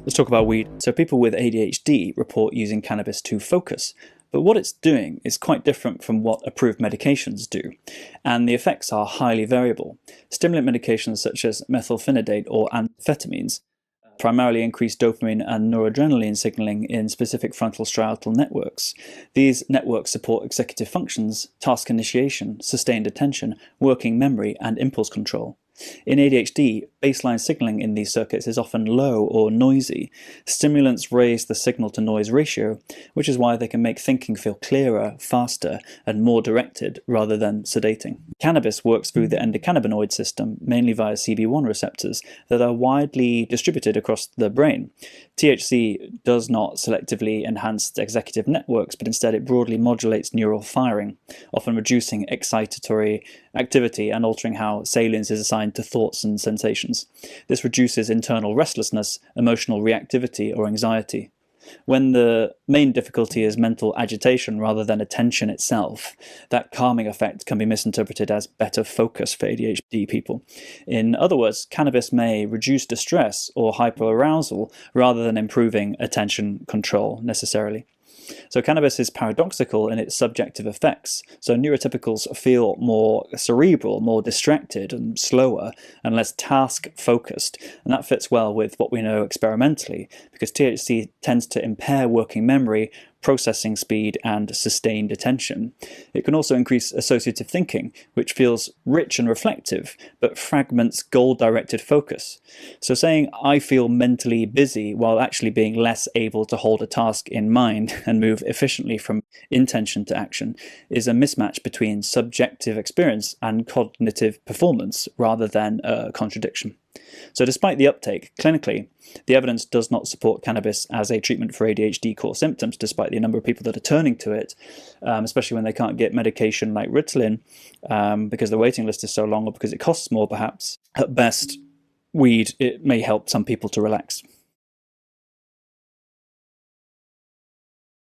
Let's talk about weed. So people with ADHD report using cannabis to focus, but what it's doing is quite different from what approved medications do, and the effects are highly variable. Stimulant medications such as methylphenidate or amphetamines primarily increase dopamine and noradrenaline signaling in specific frontal striatal networks. These networks support executive functions, task initiation, sustained attention, working memory, and impulse control. In ADHD, baseline signaling in these circuits is often low or noisy. Stimulants raise the signal-to-noise ratio, which is why they can make thinking feel clearer, faster, and more directed rather than sedating. Cannabis works through the endocannabinoid system, mainly via CB1 receptors that are widely distributed across the brain. THC does not selectively enhance the executive networks, but instead it broadly modulates neural firing, often reducing excitatory activity and altering how salience is assigned to thoughts and sensations. This reduces internal restlessness, emotional reactivity, or anxiety. When the main difficulty is mental agitation rather than attention itself, that calming effect can be misinterpreted as better focus for ADHD people. In other words, cannabis may reduce distress or hyperarousal rather than improving attention control necessarily. So cannabis is paradoxical in its subjective effects. So neurotypicals feel more cerebral, more distracted and slower and less task-focused. And that fits well with what we know experimentally, because THC tends to impair working memory, processing speed, and sustained attention. It can also increase associative thinking, which feels rich and reflective, but fragments goal-directed focus. So saying, I feel mentally busy, while actually being less able to hold a task in mind and move efficiently from intention to action, is a mismatch between subjective experience and cognitive performance, rather than a contradiction. So despite the uptake, clinically, the evidence does not support cannabis as a treatment for ADHD core symptoms, despite the number of people that are turning to it, especially when they can't get medication like Ritalin because the waiting list is so long or because it costs more perhaps. At best, weed, it may help some people to relax.